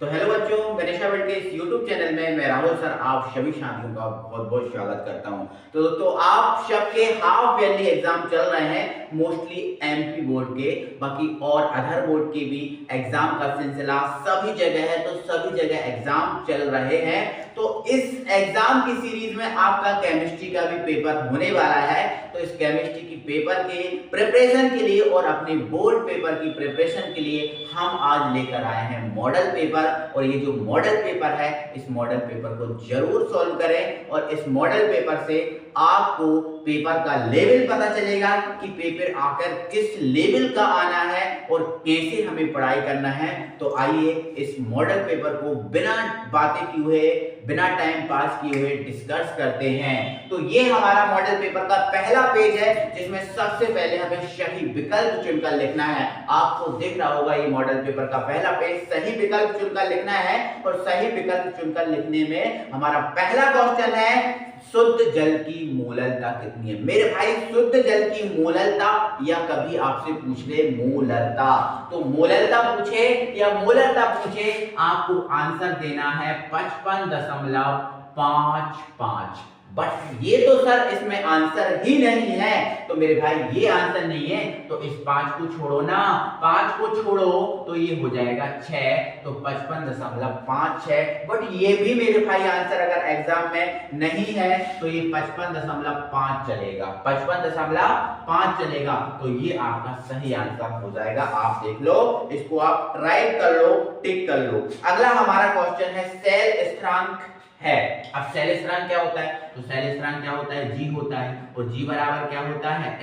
तो हेलो बच्चों, गणेशा वर्ल्ड के इस यूट्यूब चैनल में मैं राहुल सर आप सभी छात्रों का बहुत बहुत स्वागत करता हूं। तो दोस्तों, आप सबके हाफ ईयरली एग्जाम चल रहे हैं, मोस्टली एमपी बोर्ड के, बाकी और अदर बोर्ड के भी एग्जाम का सिलसिला सभी जगह है। तो सभी जगह एग्जाम चल रहे हैं। तो इस एग्जाम की सीरीज में आपका केमिस्ट्री का भी पेपर होने वाला है। तो इस केमिस्ट्री की पेपर के प्रिपरेशन के लिए और अपने बोर्ड पेपर की प्रिपरेशन के लिए हम आज लेकर आए हैं मॉडल पेपर। और ये जो मॉडल पेपर है, इस मॉडल पेपर को जरूर सॉल्व करें और इस मॉडल पेपर से आपको पेपर का लेवल पता चलेगा कि पेपर आकर किस लेवल का आना है और कैसे हमें पढ़ाई करना है। तो आइए इस मॉडल पेपर को बिना बातें किए हुए, बिना टाइम पास किए हुए डिस्कस करते हैं। तो ये हमारा मॉडल पेपर का पहला पेज है, जिसमें सबसे पहले हमें सही विकल्प चुनकर लिखना है। आपको दिख रहा होगा ये मॉडल पेपर का पहला पेज, सही विकल्प चुनकर लिखना है। और सही विकल्प चुनकर लिखने में हमारा पहला क्वेश्चन है, शुद्ध जल की मोलरता कितनी है। मेरे भाई, शुद्ध जल की मोलरता, या कभी आपसे पूछ ले मोलरता, तो मोलरता पूछे या मोलरता पूछे, आपको आंसर देना है 55.55। बट ये तो सर इसमें आंसर ही नहीं है। तो मेरे भाई, ये आंसर नहीं है तो इस 5 को छोड़ो ना, 5 को छोड़ो तो ये हो जाएगा 6, तो 55.56। बट ये भी मेरे भाई आंसर अगर एग्जाम में नहीं है तो ये 55.5 चलेगा, 55.5 चलेगा। तो ये आपका सही आंसर हो जाएगा। आप देख लो, इसको आप राइट कर लो, टिक कर लो। अगला हमारा क्वेश्चन है, सेल स्थिरांक है। अब सेल स्थिरांक क्या होता है? तो सेल स्थिरांक क्या होता है? जी होता है। और जी बराबर क्या होता है?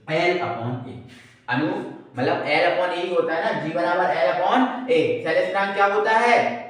एल अपॉन ए। अनु मतलब एल अपॉन ए होता है ना, जी बराबर एल अपॉन ए। सेल स्थिरांक क्या होता है?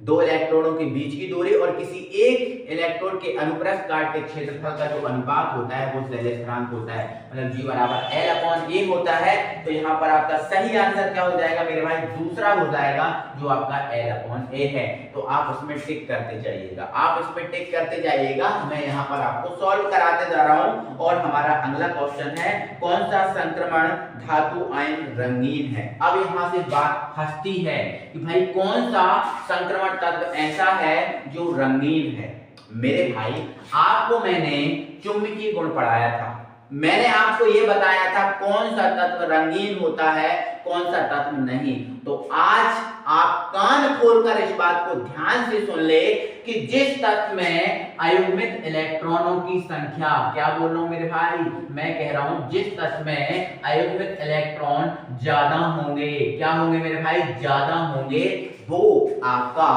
दो इलेक्ट्रॉनों के बीच की दूरी और किसी एक इलेक्ट्रोड के अनुप्रस्थ काट के क्षेत्रफल का जो अनुपात होता है वो सेल स्थिरांक होता है। मतलब जी बराबर एल अपॉन ए होता है। तो यहाँ पर आपका सही आंसर क्या हो जाएगा मेरे भाई? दूसरा हो जाएगा, जो आपका एल अपॉन ए है। तो आप उसमें टिक करते जाइएगा, आप इसमें टिक करते जाइएगा। मैं यहाँ पर आपको सॉल्व कराते जा रहा हूँ। और हमारा अगला क्वेश्चन है, कौन सा संक्रमण धातु आयन रंगीन है। अब यहाँ से बात हंसती है कि भाई कौन सा संक्रमण तत्व ऐसा है जो रंगीन है। मेरे भाई, आपको मैंने चुंबकीय गुण पढ़ाया था, मैंने आपको यह बताया था कौन सा तत्व रंगीन होता है, कौन सा तत्व नहीं। तो आज आप कान खोलकर इस बात को ध्यान से सुन ले कि जिस तत्व में अयुग्मित इलेक्ट्रॉनों की संख्या, क्या बोल रहा हूं मेरे भाई, मैं कह रहा हूं जिस तत्व में अयुग्मित इलेक्ट्रॉन ज्यादा होंगे, क्या होंगे मेरे भाई? ज्यादा होंगे, वो आपका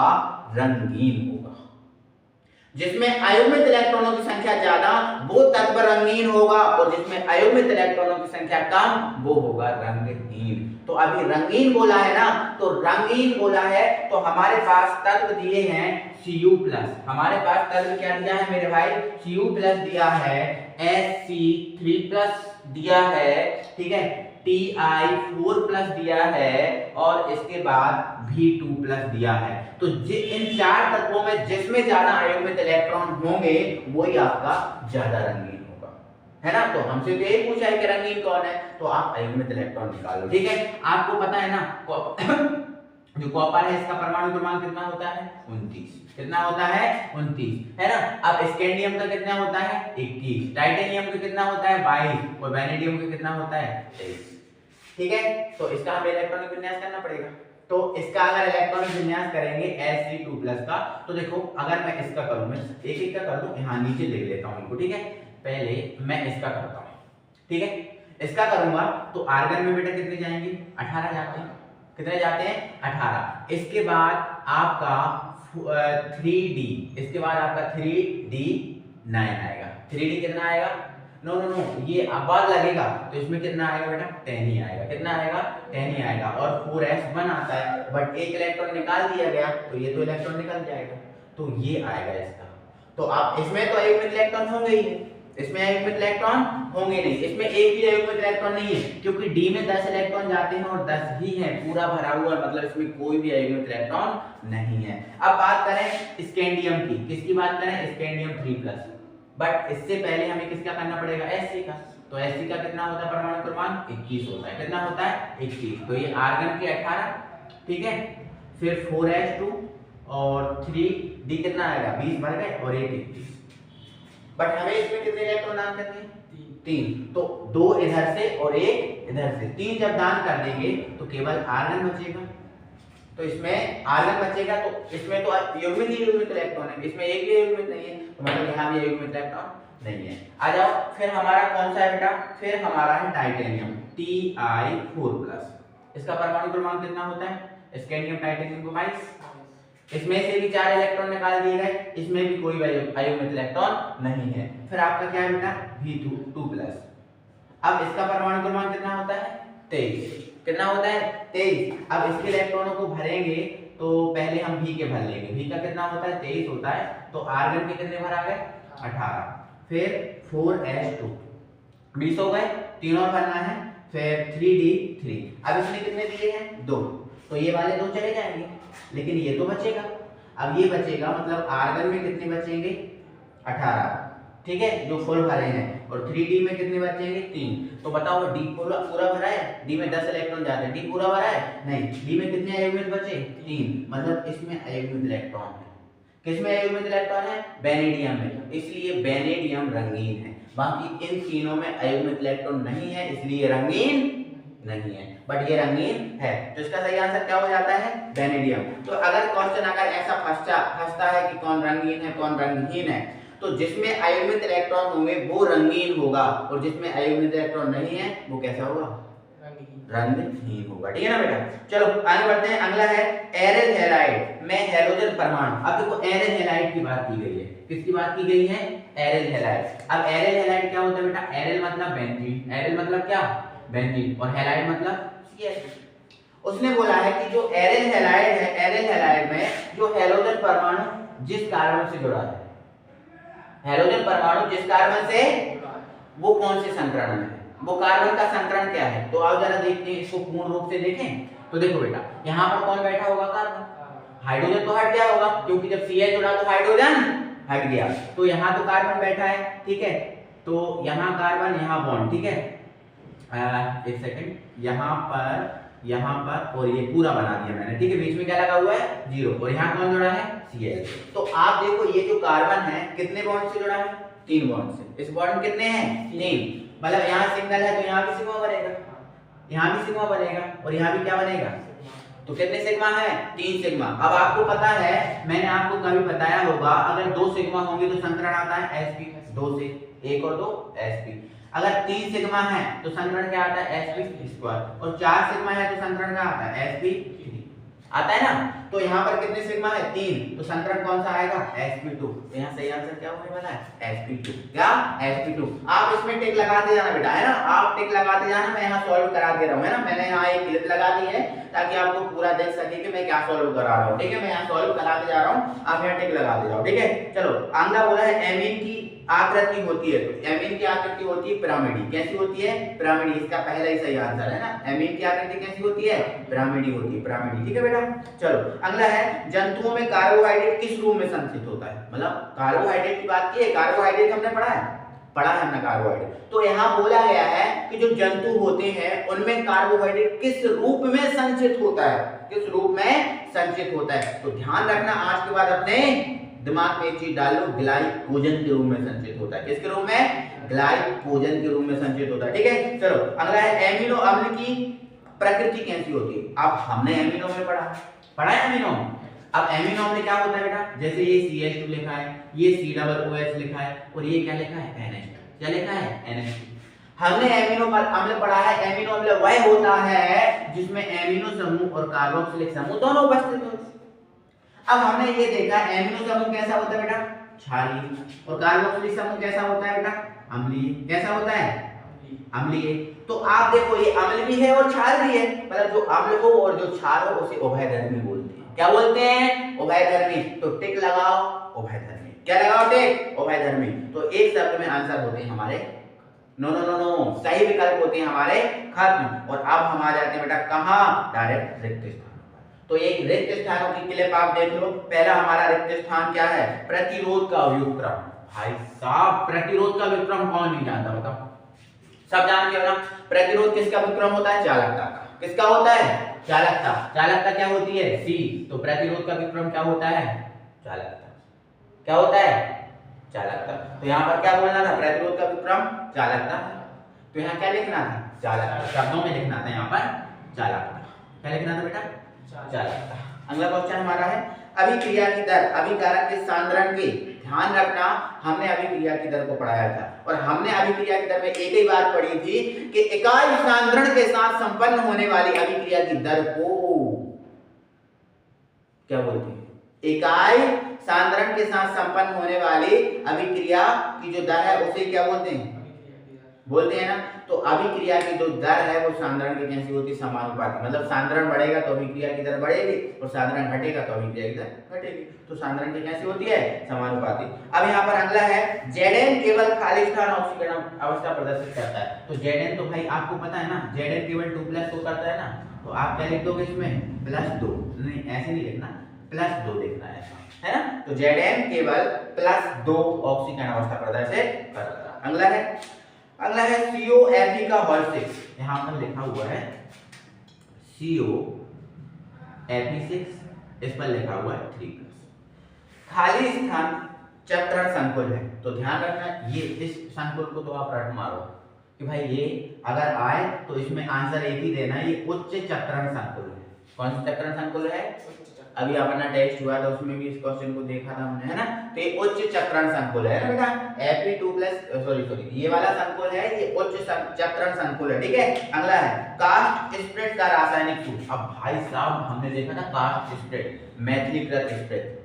रंगीन होगा। जिसमें अयुग्मित इलेक्ट्रॉनों की संख्या ज्यादा, वो तत्व रंगीन होगा, और जिसमें अयुग्मित इलेक्ट्रॉनों की संख्या कम, वो होगा रंगहीन। तो अभी रंगीन बोला है ना, तो रंगीन बोला है तो हमारे पास तत्व दिए हैं Cu+। हमारे पास तत्व क्या दिया है मेरे भाई? Cu+ दिया है, Sc3+ दिया है, ठीक है, Ti4+ दिया है, और इसके बाद V2+ दिया है। तो इन चार तत्वों में जिसमें ज्यादा अयुग्मित इलेक्ट्रॉन होंगे वही आपका ज्यादा रंगीन होगा, है ना। तो हमसे तो यही पूछा है कि रंगीन कौन है, तो आप अयुग्मित इलेक्ट्रॉन निकालो, ठीक है। आपको पता है ना, जो कॉपर है इसका परमाणु क्रमांक कितना होता है? 29। कितना होता है? 29, है ना। अब स्कैंडियम का कितना होता है? 21। टाइटेनियम का कितना होता है? 22। और वैनेडियम का कितना होता है? 23। ठीक है, तो इसका हमें इलेक्ट्रॉनिक विन्यास करना पड़ेगा। तो इसका अगर इलेक्ट्रॉनिक विन्यास करेंगे Sc2+ का, तो देखो अगर मैं इसका करूं, मैं एक एक का कर लूं, यहां नीचे लिख लेता हूं इनको, ठीक है। पहले मैं इसका करता हूं, ठीक है। इसका करूंगा तो आर्गन में बेटा कितने जाएंगे? 18 जाते हैं। कितने जाते हैं? 18। इसके बाद आपका 3D, इसके बाद आपका 3D9 आएगा। 3D कितना आएगा? नो नो नो, ये अब लगेगा तो इसमें कितना आएगा बेटा? 10 ही आएगा। कितना आएगा? 10 ही आएगा। और 4s1 आता है, बट एक इलेक्ट्रॉन निकाल दिया गया तो ये तो इलेक्ट्रॉन निकल जाएगा, तो ये आएगा इसका। तो आप इसमें तो अयुग्मित इलेक्ट्रॉन होंगे ही, इसमें अयुग्मित इलेक्ट्रॉन होंगे नहीं, इसमें एक भी अयुग्मित इलेक्ट्रॉन नहीं है, क्योंकि डी में 10 इलेक्ट्रॉन जाते हैं और 10 ही है, पूरा भरा हुआ, मतलब इसमें कोई भी अयुग्मित इलेक्ट्रॉन नहीं है। अब बात करें स्कैंडियम की, किसकी बात करें? स्कैंडियम 3+। बट इससे पहले हमें किसका करना पड़ेगा? Sc का। तो Sc का कितना होता है परमाणु क्रमांक? 21 होता है। कितना होता है? 21। तो ये आर्गन के 18, ठीक है। फिर 4s2 और 3d कितना आएगा 20 भर गए और 8 21। बट हमें इसमें कितने इलेक्ट्रॉन दान करने हैं? 3। तो 2 इधर से और 1 इधर से, 3 जब दान कर देंगे तो केवल आर्गन बचेगा। तो इसमें आर्गन बचेगा, तो इसमें तो युग्मित ही युग्मित इलेक्ट्रॉन है, इसमें एक भी युग्मित नहीं है, तो मतलब यहाँ भी युग्मित इलेक्ट्रॉन नहीं है। आ जाओ, फिर हमारा कौन सा है बेटा? फिर हमारा है टाइटेनियम Ti4+। इसका परमाणु क्रमांक कितना होता है? स्कैंडियम टाइटेनियम को 22। इसमें से भी 4 इलेक्ट्रॉन निकाल दिए गए, इसमें भी कोई अयुग्मित इलेक्ट्रॉन नहीं है। फिर आपका क्या है बेटा? V2+। अब इसका परमाणु क्रमांक कितना होता है? 23। कितना होता है? 23। अब इसके इलेक्ट्रॉनों को भरेंगे तो पहले हम V के भर लेंगे। V का कितना होता है? 23 होता है। तो आर्गन के कितने भर आ गए? 18। फिर 4s2 20 हो गए, 3 और भरना है। फिर 3d3। अब इसमें कितने दिए हैं? 2। तो ये वाले 2 चले जाएंगे, लेकिन ये तो बचेगा। अब ये बचेगा, मतलब आर्गन में कितने बचेंगे? 18, ठीक है, जो फुल भरे हैं। और 3d में कितने बचेंगे? 3। तो बताओ d पूरा भरा है? d में 10 इलेक्ट्रॉन जाते हैं, d पूरा भरा है? नहीं। d में कितने अयुग्मित बचे? 3। मतलब इसमें अयुग्मित इलेक्ट्रॉन है। किसमें अयुग्मित इलेक्ट्रॉन है? वेनेडियम में, इसलिए वेनेडियम रंगीन है। बाकी इन तीनों में अयुग्मित इलेक्ट्रॉन नहीं है, इसलिए रंगीन नहीं है। बट ये रंगीन है, तो इसका सही आंसर क्या हो जाता है? वेनेडियम। तो अगर क्वेश्चन अगर ऐसा फंसता है कि कौन रंगीन है कौन रंगहीन है, तो जिसमें अयुग्मित इलेक्ट्रॉन होंगे वो रंगीन होगा, और जिसमें अयुग्मित इलेक्ट्रॉन नहीं है वो कैसा होगा? रंगहीन होगा। ठीक है ना बेटा? चलो आगे बढ़ते हैं। अगला है एरिल हैलाइड में हैलोजन परमाणु। अब देखो एरिल हैलाइड की बात की गई है। किसकी बात की गई है? Aryl halide. अब एरिल हैलाइड क्या होता है बेटा? एरिल मतलब बेंजीन, एरिल मतलब क्या? बेंजीन, और हैलाइड मतलब CH। उसने बोला है कि जो एरिल हैलाइड है, एरिल हैलाइड में जो हैलोजन परमाणु जिस कार्बन से जुड़ा है, हैलोजन परमाणु जिस कार्बन से, वो कौन से संकरण में है? वो कार्बन का संकरण क्या है? तो आओ जरा देखते हैं, इसको पूर्ण रूप से देखें। तो देखो बेटा, यहाँ पर कौन बैठा होगा? कार्बन। हाइड्रोजन तो हट गया होगा, क्योंकि जब Cl जुड़ा तो हाइड्रोजन हट गया। तो यहाँ तो कार्बन बैठा है, ठीक है। तो यहाँ कार्बन, यहाँ बॉन्ड, ठीक है। एक सेकंड, यहाँ पर और ये पूरा बना दिया मैंने, ठीक है। बीच में क्या लगा हुआ है? 0। और यहाँ कौन जुड़ा है? Cl। तो आप देखो ये जो कार्बन है कितने बॉन्ड से जुड़ा है? 3 बॉन्ड से। इस बॉन्ड कितने हैं? 3। मतलब यहाँ सिंगल है तो यहाँ भी सिग्मा बनेगा, यहाँ भी सिग्मा बनेगा, और यहाँ भी क्या बनेगा? तो कितने सिग्मा है? 3 सिग्मा। अब आपको पता है, मैंने आपको कभी बताया होगा, अगर 2 सिग्मा होंगे तो संकरण आता है sp, 2 से 1 और 2 sp। अगर 3 सिग्मा है तो संकरण क्या आता है? sp²। और 4 सिग्मा है तो संकरण क्या आता है? sp3 आता है ना। तो यहाँ पर कितने सिग्मा है? 3। तो संकरण कौन सा आएगा? sp2। तो यहाँ सही आंसर क्या होने वाला है? sp2। क्या? sp2। आप इसमें टिक लगाते जाना बेटा, है ना। आप टिक लगाते जाना, मैं यहाँ सॉल्व करा दे रहा हूँ, है ना। मैंने यहाँ एक क्लिप लगा दी है ताकि आपको पूरा देख सके कि मैं क्या सॉल्व करा रहा हूँ, ठीक है। मैं यहाँ सॉल्व कराते जा रहा हूँ, आप यहाँ टिक लगाते जाओ, ठीक है। चलो अगला बोला है एमीन की आकृति होती है। तो एमीन की आकृति होती है पिरामिडी। कैसी होती है? पिरामिडी। इसका पहला ही सही आंसर है ना। एमीन की आकृति कैसी होती है? पिरामिडी होती है, पिरामिडी, ठीक है बेटा। चलो अगला है जंतुओं में कार्बोहाइड्रेट किस रूप में संचित होता है? मतलब कार्बोहाइड्रेट की बात की है, कार्बोहाइड्रेट हमने पढ़ा है हमने कार्बोहाइड्रेट। तो यहाँ बोला गया है कि जो जंतु होते हैं उनमें कार्बोहाइड्रेट किस रूप में संचित होता है? किस रूप में संचित होता है? तो ध्यान रखना, आज के बाद अपने दिमाग में एक चीज डाल लो, ग्लाइकोजन के रूप में संचित होता है। किसके रूप में? ग्लाइकोजन के रूप में संचित होता है, ठीक है। चलो अगला है एमिनो अम्ल की प्रकृति कैसी होती है? अब हमने एमिनो में पढ़ा है एमिनो। अब एमिनो अम्ल क्या होता है बेटा? जैसे ये CH2 लिखा है, ये COOH लिखा है, और ये क्या लिखा है? NH2। क्या लिखा है? NH2। हमने एमिनो अम्ल पढ़ा है। एमिनो अम्ल वह होता है जिसमें एमिनो समूह और कार्बोक्सिलिक समूह दोनों उपस्थित होते हैं। अब हमने ये देखा एमिनो समूह कैसा होता है बेटा? क्षारीय। और कार्बोक्सिलिक समूह कैसा होता है बेटा? अम्लीय। कैसा होता है? अम्लीय। तो आप देखो ये अम्ल भी है और क्षार भी है, मतलब जो अम्ल हो और जो क्षार हो उसे उभयधर्मी बोलते हैं। क्या बोलते हैं? उभयधर्मी। तो टिक लगाओ उभयधर्मी। क्या लगाओ? टिक उभयधर्मी। तो एक शब्द में आंसर होते हैं हमारे नो नो नो नो, सही विकल्प होते हैं हमारे खत्म। और अब हम आ जाते हैं बेटा कहां? डायरेक्ट रिक्त स्थानों पर। तो एक रिक्त स्थानों की क्लिप आप देख लो। पहला हमारा रिक्त स्थान क्या है? प्रतिरोध का व्युत्क्रम। भाई साहब प्रतिरोध का व्युत्क्रम कौन नहीं जानता? बताओ, सब जानते हो ना। प्रतिरोध किसका व्युत्क्रम होता है? चालकता का। किसका होता है? चालकता। चालकता क्या होती है? C। तो प्रतिरोध का विक्रम क्या होता है? चालकता। क्या होता है? चालकता। तो यहाँ पर क्या बोलना था? प्रतिरोध का विक्रम चालकता। तो यहाँ क्या लिखना था? चालकता। शब्दों में लिखना था यहाँ पर चालकता। क्या लिखना था बेटा? चालकता। अगला क्वेश्चन हमारा है अभिक्रिया की दर। अभिकारक के सांद्रण के, ध्यान रखना हमने अभिक्रिया की दर को पढ़ाया था और हमने अभिक्रिया की दर में एक ही बात पढ़ी थी कि इकाई सांद्रण के साथ संपन्न होने वाली अभिक्रिया की दर को क्या बोलते हैं? इकाई सांद्रण के साथ संपन्न होने वाली अभिक्रिया की जो दर है उसे क्या बोलते हैं? बोलते हैं ना। तो अभिक्रिया की जो दर है वो सांद्रण की कैसी होती है? समानुपाती। मतलब सांद्रण बढ़ेगा तो अभिक्रिया की दर बढ़ेगी और सांद्रण घटेगा तो अभिक्रिया की दर घटेगी। तो सांद्रण की कैसी होती है? समानुपाती। अब यहाँ पर अगला है Zn केवल खाली स्थान ऑक्सीकरण अवस्था प्रदर्शित करता है। तो Zn तो भाई आपको पता है ना, Zn केवल 2+ को करता है ना। तो आप क्या लिख दोगे इसमें? +2। नहीं, ऐसे नहीं लिखना, +2 लिखना है, है ना। तो Zn केवल +2 ऑक्सीकरण अवस्था प्रदर्शित करता है। अगला है COFe का होल 6। यहाँ पर लिखा हुआ है COFe6, इस पर लिखा हुआ है 3+। खाली स्थान चक्रण संकुल है। तो ध्यान रखना, ये इस संकुल को तो आप रट मारो कि भाई ये अगर आए तो इसमें आंसर एक ही देना है, ये उच्च चक्रण संकुल है। कौन सा चक्रण संकुल है? अभी अपना टेस्ट हुआ था उसमें भी इस क्वेश्चन को देखा था हमने, है ना। तो ये उच्च चक्रण संकुल है ना बेटा। Fe2+, ये वाला संकुल है, ये उच्च चक्रण संकुल है, ठीक है। अगला है कास्ट स्प्रेड का रासायनिक सूत्र। अब भाई साहब हमने देखा था कास्ट स्प्रेड, मैथिलीकृत स्प्रेड,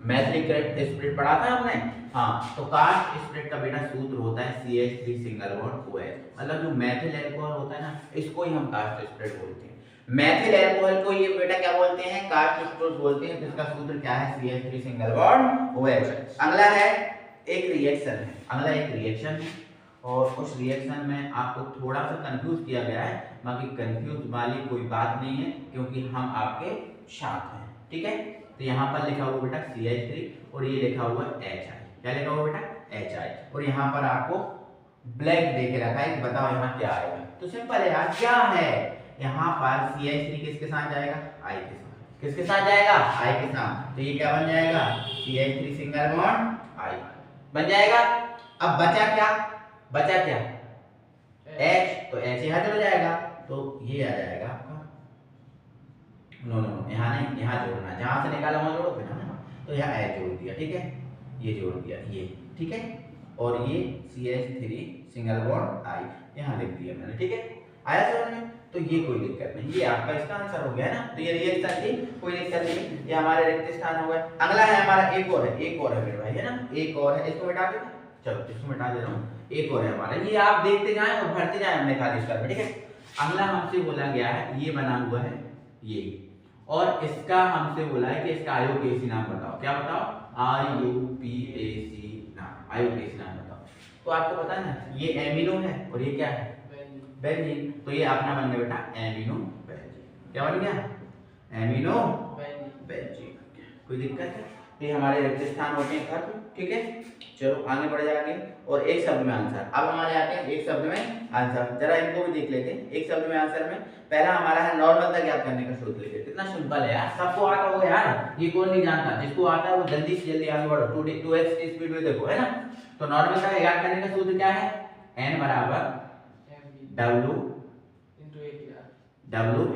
मैथिलीकृत स्प्रेड पढ़ा था हमने। हाँ, तो कास्ट स्प्रेड का बेटा सूत्र होता है CH3 सिंगल बॉन्ड OH। मतलब जो मैथिल अल्कोहल होता है ना, इसको ही हम कास्ट स्प्रेड बोलते हैं। मैथिल अल्कोहल को ये बेटा क्या बोलते हैं? कास्ट स्प्रेड बोलते हैं। जिसका सूत्र क्या है? CH3 single bond OH। अगला है एक रिएक्शन है, अगला एक रिएक्शन है और उस रिएक्शन में आपको थोड़ा सा कंफ्यूज किया गया है। बाकी कंफ्यूज वाली कोई बात नहीं है क्योंकि हम आपके साथ हैं, ठीक है। तो यहाँ पर लिखा हुआ बेटा CH3 और ये लिखा हुआ HI। क्या लिखा हुआ बेटा? HI। और यहाँ पर आपको ब्लैक दे के रखा है कि बताओ यहाँ क्या आएगा। तो सिंपल है यार, क्या है यहाँ पर CH3 किसके साथ जाएगा? I के साथ। किसके साथ जाएगा? I के साथ। तो ये क्या बन जाएगा? CH3 सिंगल बॉन्ड I बन जाएगा। अब बचा क्या? बचा क्या? H। तो H यहाँ चला जाएगा तो ये आ जाएगा आपका, नो यहाँ नहीं, यहाँ जोड़ना, जहां से निकाला वहां जोड़ो ना। तो यहाँ H जोड़ दिया, ठीक है, ये जोड़ दिया, ये ठीक है। और ये CH3 सिंगल बॉन्ड I यहाँ लिख दिया मैंने, ठीक है। आया समझ में? तो ये कोई दिक्कत नहीं, ये आपका इसका आंसर हो गया है ना। तो ये रिएक्शन थी, कोई दिक्कत नहीं, ये हमारे रिक्त स्थान हो गए। अगला है हमारा एक और है मेरे भाई, है ना, एक और है। इसको मिटा दें, चलो इसको मिटा दे रहा हूँ। एक और है हमारा, ये आप देखते जाएं और भरते जाएं हमने खाली स्तर में, ठीक है। अगला हमसे बोला गया है, ये बना हुआ है ये, और इसका हमसे बोला है कि इसका IUPAC नाम बताओ। क्या बताओ? IUPAC नाम, IUPAC नाम बताओ। तो आपको पता है ना, ये एमिनो है और ये क्या है? बेंजीन। तो ये अपना बन गया बेटा एमिनो बेंजीन। क्या बन गया? Amino benzene. कोई दिक्कत है? तो ये हमारे रिक्त स्थान होते हैं खत्म, ठीक है। चलो आगे बढ़ जाएंगे और एक शब्द में आंसर। अब हमारे आते हैं एक शब्द में आंसर, जरा इनको भी देख लेते हैं। एक शब्द में आंसर में पहला हमारा है नॉर्मलता ज्ञात करने का सूत्र लिखिए। कितना सिंपल है यार, सबको आता होगा यार, ये कौन नहीं जानता। जिसको आता है वो जल्दी से जल्दी आगे बढ़ो। 2x की स्पीड में देखो, है ना। तो नॉर्मलता ज्ञात करने का सूत्र क्या है? n बराबर W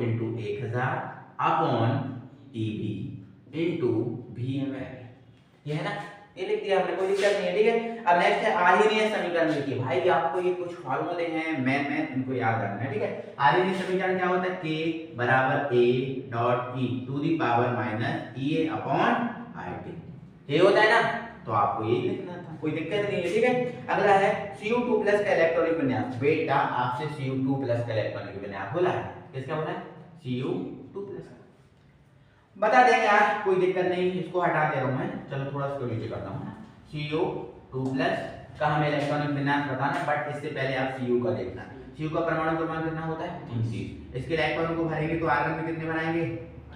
into 1000 upon TB into VML। ये है ना, ये लिख दिया हमने, कोई दिक्कत नहीं है, ठीक है। अब नेक्स्ट है आर्हेनियस समीकरण लिखिए। भाई आपको ये कुछ फार्मूले हैं, मैथ इनको याद रखना है, ठीक है। आर्हेनियस समीकरण क्या होता है? K बराबर A dot E to the power minus EA upon IT। ये होता है ना, तो आपको ये लिखना था, कोई दिक्कत नहीं है, ठीक है। अगला है Cu2 प्लस का इलेक्ट्रॉनिक विन्यास। बेटा आपसे Cu2 प्लस का इलेक्ट्रॉनिक विन्यास बोला है, किसका बोला है? Cu2 plus. बता देंगे यार, कोई दिक्कत नहीं, इसको हटा दे रहा हूं मैं। चलो थोड़ा सा नीचे करता हूं। Cu2 प्लस का हमें इलेक्ट्रॉनिक विन्यास बताना है, बट इससे पहले आप Cu का देखना है। Cu का परमाणु क्रमांक कितना होता है? 29। इसके इलेक्ट्रॉन को भरेंगे तो आर्गन में कितने बनाएंगे?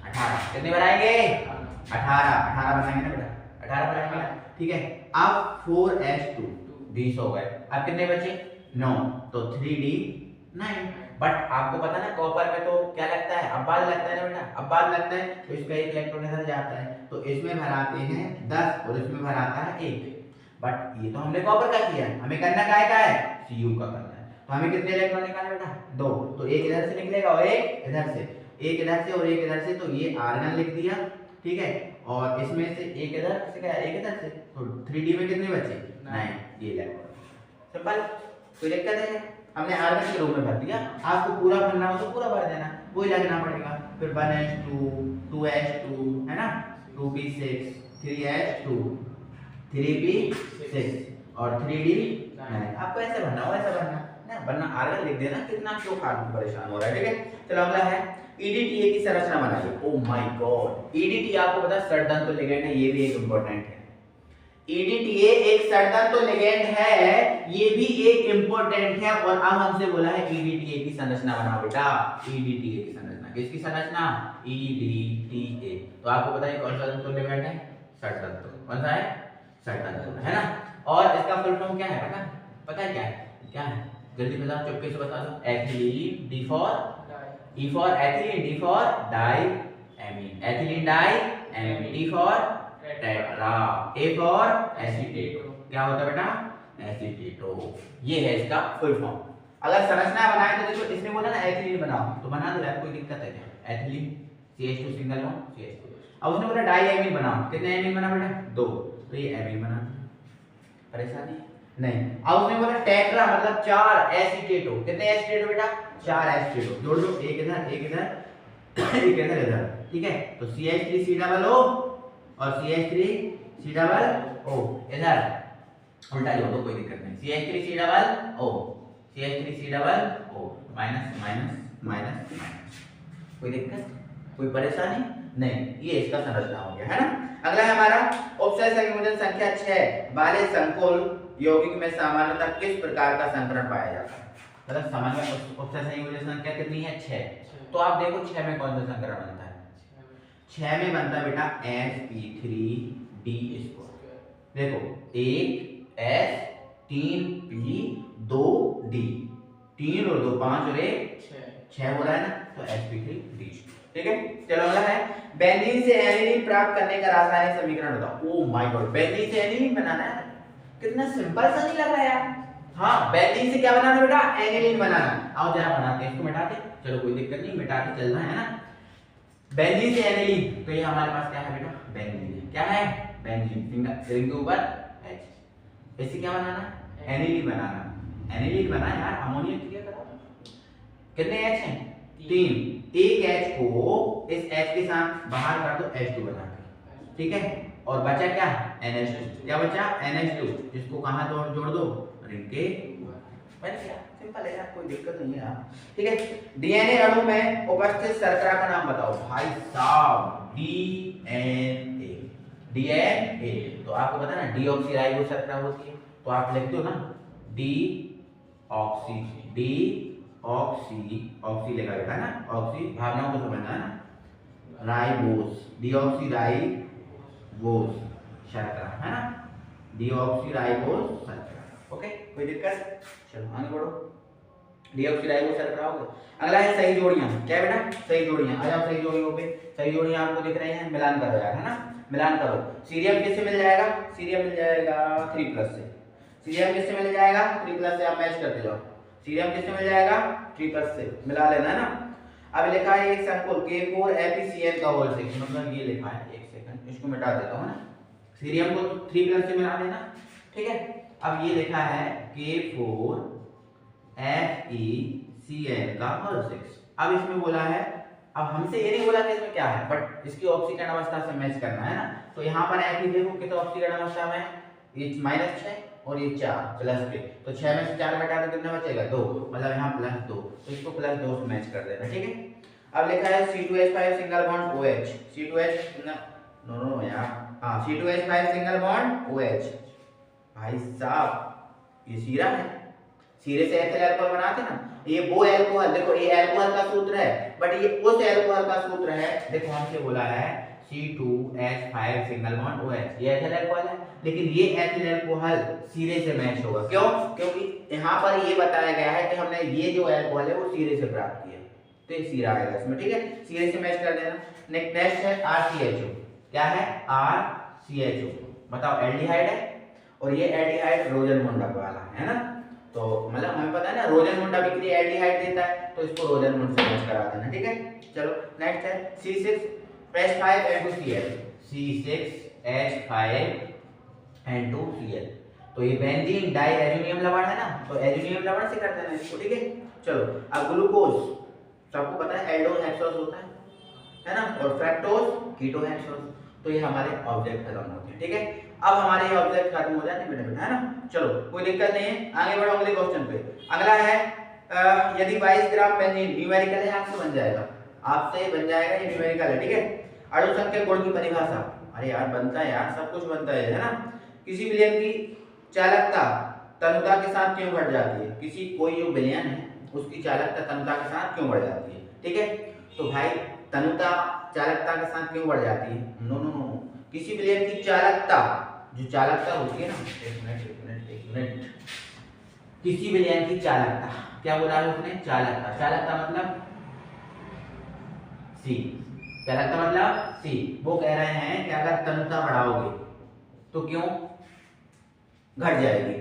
18। कितने बनाएंगे? 18 बनाएंगे ना बेटा, 18 बनाएंगे, ठीक है। अब 4s2 20 हो गए। अब कितने बचे? 9। तो 3d9। बट आपको पता ना कॉपर में तो क्या लगता है, अब्बाल लगता है ना बेटा, अब्बाल लगता है, तो इसका एक इलेक्ट्रॉन इधर जाता है, तो इसमें भराते हैं 10 और इसमें भराता है 1। बट ये तो हमने कॉपर का किया, हमें करना क्या है, Cu का करना है। तो हमें कितने इलेक्ट्रॉन निकालने बेटा, 2। तो एक इधर से निकलेगा और एक इधर से, एक इधर से और एक इधर से, तो ये आर्गन लिख दिया, ठीक है। और इसमें से एक इधर से क्या, एक इधर से, तो 3D में कितने बचे, 9, ये इलेक्ट्रॉन। सिंपल, कोई दिक्कत है, हमने आर्गन के रूप में भर दिया। आपको पूरा भरना हो तो पूरा भर देना, वही लगना पड़ेगा। फिर 1s2 2s2 है ना, 2p6 3s2 3p6 और 3d9। आपको ऐसे भरना हो, ऐसा भरना ना, वरना आर्गन लिख देना, कितना क्यों फालतू परेशान हो रहा है, ठीक है। चलो अगला है EDTA की संरचना बनाइए। ओह माय गॉड, EDTA आपको पता है षड्धातु लिगेंड है, ये भी एक इंपॉर्टेंट है। EDTA एक षड्धातु लिगेंड है, ये भी एक इंपॉर्टेंट है। और अब हमसे बोला है EDTA की संरचना बनाओ बेटा, EDTA की संरचना, किसकी संरचना, EDTA। तो आपको पता है कौन सा तंतु लिगेंड है, षड्धातु, कौन सा है, षड्धातु है ना। और इसका फुल फॉर्म क्या है बेटा, पता है क्या है, क्या है, जल्दी बताओ, चुपके से बता दो। Ethylene, D for E for ethylene, D for diamine, ethylene diamine, T for tetra, A for acetate। क्या होता है बेटा, एसीटेटो, ये है इसका फुल फॉर्म। अगर संरचना बनाए तो देखो, इसने बोला ना एथिलीन बनाओ, तो बना दो यार, कोई दिक्कत है क्या, ethylene CH2 single bond CH2। अब उसने बोला डाइएमीन बनाओ, कितने एमीन बना बेटा, 2, तो ये एमीन बना, परेशानी नहीं। अब उसने बोला टेट्रा मतलब 4 एसीटेटो, कितने एसीटेटो बेटा, 4 एसीटेटो, जोड़ दो, एक इधर एक इधर एक इधर, ठीक है। तो CH3COO और CH3COO इधर उल्टा जोड़ दो, कोई दिक्कत नहीं, CH3COO CH3COO minus minus minus minus, कोई दिक्कत, कोई परेशानी नहीं। ये इसका संरचना हो गया है ना। अगला है हमारा उपसय संयोजन संख्या 6 वाले संकुल यौगिक में सामान्यतः किस प्रकार का संकरण पाया जाता है। मतलब सामान्य उपसय संयोजन संख्या कितनी है, 6। तो आप देखो 6 में कौन सा संकरण बनता है, 6 में बनता है बेटा sp3d स्क्वायर। देखो 1s 3p 2d, 3 और 2 5 और 1 6 हो रहा है ना, तो sp3d, ठीक है। चलो अगला है बेंजीन से एनिलीन प्राप्त करने का रासायनिक समीकरण बताओ। ओह माय गॉड, बेंजीन से एनिलीन बनाना है, कितना सिंपल सा नहीं लग रहा यार। हाँ, बेंजीन से क्या बनाना है बेटा, एनिलीन बनाना। आओ जरा बनाते हैं, इसको मिटाते, चलो कोई दिक्कत नहीं, मिटाते चलना है ना। बेंजीन से एनिलीन, तो ये हमारे पास क्या है बेटा, बेंजीन है, क्या है, बेंजीन, फिंगर रिंग के ऊपर H। इससे क्या बनाना है, एनिलीन बनाना, एनिलीन बना यार, अमोनिया क्लियर करो। कितने H हैं, 3, एक H को इस H के साथ बाहर कर दो H2 बना के, ठीक है। और बचा क्या, NH2, क्या बचा, NH2, जिसको कहां जोड़ दो, रिंग के बस यार, सिंपल है यार, कोई दिक्कत नहीं है यार, ठीक है। डीएनए अणु में उपस्थित शर्करा का नाम बताओ भाई साहब, डीएनए, डीएनए तो आपको पता है ना डीऑक्सीराइबो शर्करा होती है, तो आप लिखते हो ना डीऑक्सी, डीऑक्सी, ऑक्सी लिखा बेटा ना, ऑक्सी भावनाओं को समझना है ना, राइबोस, डीऑक्सीराइबोस शर्करा है ना, डीऑक्सीराइबोस शर्करा, ओके, कोई दिक्कत, चलो आगे बढ़ो। डीऑक्सीराइबोस शर्करा हो गया। अगला है सही जोड़ियां, क्या बेटा, सही जोड़ियां, आ जाओ सही जोड़ियों पे। सही जोड़ियां आपको दिख रही हैं, मिलान करो यार, है ना, मिलान करो। सीरियम किससे मिल जाएगा, सीरियम मिल जाएगा 3+ से, सीरियम किससे मिल जाएगा 3+ से, आप मैच करते जाओ, सीरियम किससे मिल जाएगा 3+ से, मिला लेना है ना। अब लिखा है एक संकुल K4FeCl का होल 6, मतलब ये लिखा है, एक सेकंड इसको मिटा देता हूं ना, सीरियम को 3+ से मिला देना, ठीक है। अब ये लिखा है K4FeCl का होल 6। अब इसमें बोला है, अब हमसे ये नहीं बोला कि इसमें क्या है, बट इसकी ऑक्सीकरण अवस्था से मैच करना है ना। तो यहाँ पर Fe देखो कितना ऑक्सीकरण अवस्था में, ये -6 और ये 4 प्लस पे, तो 6 में से 4 घटा तो कितना बचेगा 2, मतलब यहाँ +2, तो इसको +2 से मैच कर देना, ठीक है। अब लिखा है C2H5 single bond OH, C2H no यार, हाँ C2H5 सिंगल बॉन्ड OH, भाई साहब ये सीरा है, सीरे से एथिल अल्कोहल बनाते ना, ये वो अल्कोहल, देखो ये अल्कोहल का सूत्र है, बट ये उस अल्कोहल का सूत्र है, देखो हमसे बोला है C2H5 सिंगल बॉन्ड OH, ये एथिल अल्कोहल है। लेकिन ये एथिल अल्कोहल सीरे से मैच होगा, क्यों? क्योंकि यहाँ पर ये बताया गया है कि हमने ये जो अल्कोहल है वो सीरे से प्राप्त किया, तो ये सीरा आएगा इसमें, ठीक है, सीरे से मैच कर देना। नेक्स्ट है RCHO, क्या है? RCHO, बताओ एल्डिहाइड है, और ये एल्डिहाइड रोजनमुंडा वाला है ना, तो मतलब हमें पता है ना रोजनमुंडा विक्रिया एल्डिहाइड देता है, तो इसको रोजनमुंड से मैच करा देना, ठीक है। चलो नेक्स्ट है C6H5N2Cl, C6H5N2Cl, तो ये बेंजीन डाई एल्युमिनियम लवण है ना, तो एल्युमिनियम लवण से कर देना इसको, ठीक है। चलो अब ग्लूकोज, सबको पता है एल्डोन हेक्सोस होता है ना, और फ्रक्टोज कीटो हेक्सोस, तो ये हमारे ऑब्जेक्ट खत्म होते हैं, ठीक है। अब हमारे ये ऑब्जेक्ट खत्म हो जाते हैं बेटा, है ना। चलो कोई दिक्कत नहीं है, आगे बढ़ो अगले क्वेश्चन पे। अगला है यदि 22 ग्राम बेंजीन, न्यूमेरिकल है, आपसे बन जाएगा, आपसे बन जाएगा, ये न्यूमेरिकल है, ठीक है। अणु संख्या गुण की परिभाषा, अरे यार बनता है यार, सब कुछ बनता है ना। किसी विलयन की चालकता तनुता के साथ क्यों बढ़ जाती है? किसी कोई जो विलयन है उसकी चालकता तनुता के साथ क्यों बढ़ जाती है, ठीक है। तो भाई तनुता चालकता के साथ क्यों बढ़ जाती है? नो नो नो, किसी विलयन की चालकता, जो चालकता होती है ना, एक मिनट, किसी विलयन की चालकता, क्या बोला है उसने? चालकता, चालकता मतलब सी, चालकता मतलब सी। वो कह रहे हैं कि अगर तनुता बढ़ाओगे तो क्यों घट जाएगी?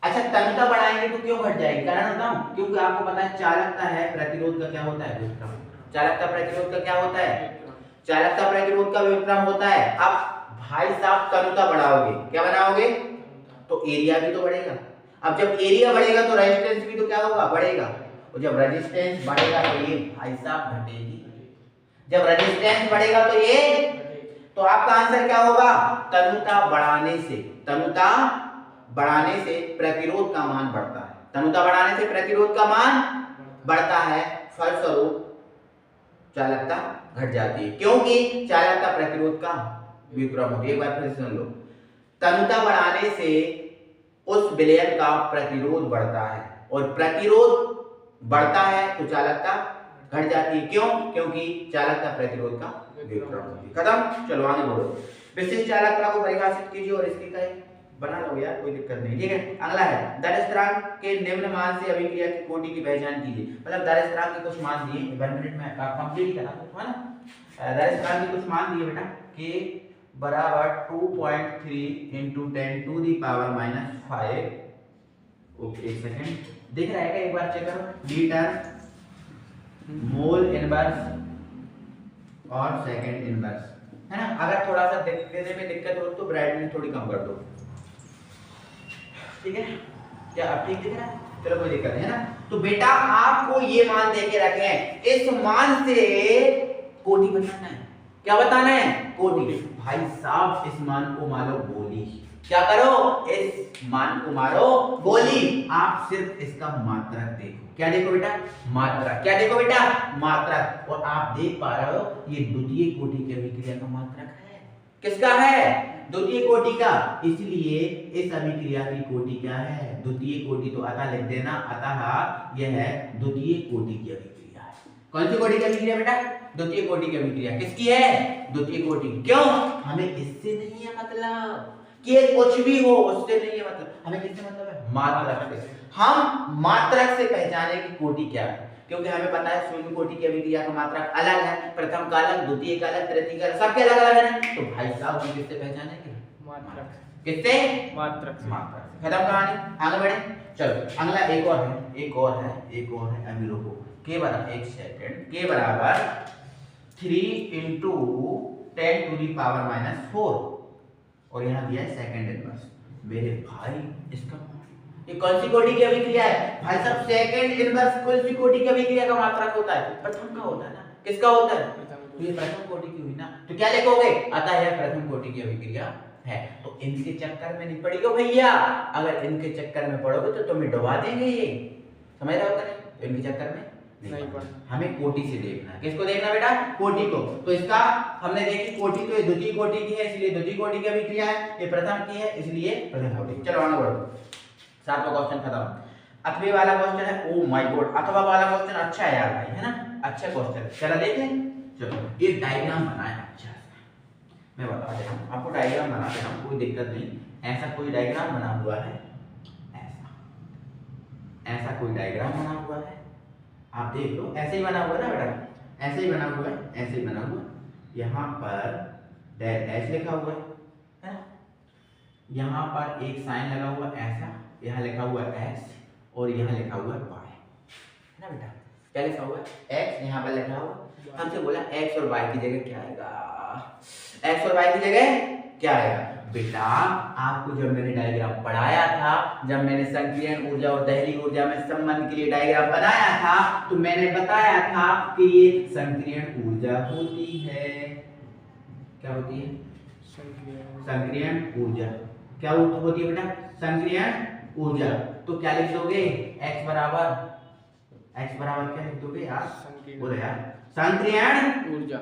अच्छा तनुता बढ़ाएंगे तो क्यों घट जाएगी? कारण बताऊं, क्योंकि आपको पता है चालकता है, प्रतिरोध का क्या होता है? व्युत्क्रम। चालकता प्रतिरोध का क्या होता है? चालकता प्रतिरोध का व्युत्क्रम होता है। अब भाई साहब तनुता बढ़ाओगे, क्या बनाओगे? तो एरिया भी तो बढ़ेगा। अब जब एरिया बढ़ेगा तो रेजिस्टेंस भी तो क्या होगा? बढ़ेगा। और जब रेजिस्टेंस बढ़ेगा तो ये भाई साहब घटेगी। जब रेजिस्टेंस बढ़ेगा तो ये, तो आपका आंसर क्या होगा? तनुता बढ़ाने से, तनुता बढ़ाने से प्रतिरोध का मान बढ़ता है। तनुता बढ़ाने से प्रतिरोध का मान बढ़ता है, फलस्वरूप चालकता घट जाती है, क्योंकि चालकता प्रतिरोध का व्युत्क्रम होती है। एक बार फिर सुन लो, तनुता बढ़ाने से उस विलयन का प्रतिरोध बढ़ता है, और प्रतिरोध बढ़ता है तो चालकता घट जाती है, क्यों? क्योंकि चालकता प्रतिरोध का व्युत्क्रम होती है। खत्म। चलो आगे बढ़ो। विशिष्ट चालकता को परिभाषित कीजिए और इसकी कई बना लो यार, कोई दिक्कत नहीं, ठीक है। अगला है दर स्थिरांक के निम्न मान से अभिक्रिया की कोटि की पहचान कीजिए। मतलब दर स्थिरांक के कुछ मान दिए, 1 मिनट में कंप्लीट करा दो, है ना। दर स्थिरांक के कुछ मान दिए बेटा, k बराबर 2.3 into 10 to the power -5। Okay एक सेकंड, दिख रहा है क्या? एक बार चेक करो, लीटर मोल इनवर्स और सेकंड इनवर्स, है ना। अगर थोड़ा सा देखने में दिक्कत हो तो ब्राइटनेस थोड़ी कम कर दो, ठीक है। क्या अब ठीक दिख रहा है? चलो कोई दिक्कत नहीं, है ना। तो बेटा आपको ये मान दे के रखे हैं, इस मान से कोटि बताना है। क्या बताना है? कोटि। भाई साहब इस मान को मारो गोली, क्या करो? इस मान को मारो गोली। आप सिर्फ इसका मात्रक देखो, क्या देखो बेटा? मात्रक। क्या देखो बेटा? मात्रक। और आप देख पा रहे हो ये द्वितीय कोटि की अभिक्रिया का मात्रक है। किसका है? द्वितीय कोटि का। इसलिए इस अभिक्रिया की कोटि क्या है? द्वितीय कोटि। तो अतः लिख देना, अतः यह है द्वितीय कोटि की अभिक्रिया है। कौन सी कोटि की अभिक्रिया बेटा? द्वितीय कोटि की अभिक्रिया। किसकी है? द्वितीय कोटि। क्यों? हमें इससे नहीं है मतलब कि कुछ भी हो, उससे नहीं है मतलब, हमें किससे मतलब है? मात्रक से। हम मात्रक से पहचाने की कोटि क्या है, क्योंकि हमें पता है शून्य कोटि की अभिक्रिया का मात्रक अलग है, प्रथम का अलग, द्वितीय का अलग, तृतीय का अलग, सबके अलग अलग है ना। तो भाई साहब हम किससे पहचानेंगे? मात्रक। किससे? मात्रक से। मात्रक से। खत्म कहानी, आगे बढ़े। चलो अगला एक और है, अभी रुको। के बराबर, एक सेकंड, के बराबर 3 into 10 to the power -4, और यहाँ दिया है सेकंड इनवर्स। मेरे भाई इसका ये कौन सी कोटि की अभिक्रिया है? भाई साहब सेकंड इनवर्स कौन सी कोटि की अभिक्रिया का मात्रक होता है? प्रथम का होता है ना। किसका होता है? तो ये प्रथम कोटि की हुई ना, तो क्या लिखोगे? अतः यह प्रथम कोटि की अभिक्रिया है। तो इनके चक्कर में नहीं पड़ेगा भैया, अगर इनके चक्कर में पड़ोगे तो तुम्हें डुबा देंगे ये, समझ रहे हो कि नहीं? तो इनके चक्कर में नहीं पड़ना, हमें कोटि से देखना। किसको देखना बेटा? कोटि को। तो इसका हमने देखी कोटि, तो ये द्वितीय कोटि की है इसलिए द्वितीय कोटि की अभिक्रिया है, ये प्रथम की है इसलिए प्रथम कोटि। चलो आगे बढ़ो, 7वां क्वेश्चन खत्म। अथवा वाला क्वेश्चन है, ओ माय गॉड, अथवा वाला क्वेश्चन अच्छा है यार भाई, है ना, अच्छा क्वेश्चन। चलो देखें, चलो ये डायग्राम बनाया अच्छा, मैं बता दे रहा हूँ आपको, डायग्राम बना दे रहा हूँ, कोई दिक्कत नहीं। ऐसा कोई डायग्राम बना हुआ है, ऐसा कोई डायग्राम बना हुआ है, आप देख लो, ऐसे ही बना हुआ है ना बेटा, ऐसे ही बना हुआ है, ऐसे ही बना हुआ है। यहाँ पर डेल एच लिखा हुआ है ना, यहाँ पर एक साइन लगा हुआ ऐसा, यहाँ लिखा हुआ एक्स और यहाँ लिखा हुआ वाई, है ना बेटा। क्या लिखा हुआ है? एक्स, यहाँ पर लिखा हुआ, हमसे बोला एक्स और वाई की जगह क्या आएगा, एक्स और वाई की जगह क्या आएगा बेटा। आपको जब मैंने डायग्राम पढ़ाया था, जब मैंने संकीर्ण ऊर्जा और दहली ऊर्जा में संबंध के लिए डायग्राम बनाया था, तो मैंने बताया था कि ये संकीर्ण ऊर्जा होती है। क्या होती है? संकीर्ण ऊर्जा। क्या होती है बेटा? संकीर्ण ऊर्जा। तो क्या लिख दोगे? x बराबर क्या लिख दोगे यार? बोलो यार, संकीर्ण ऊर्जा।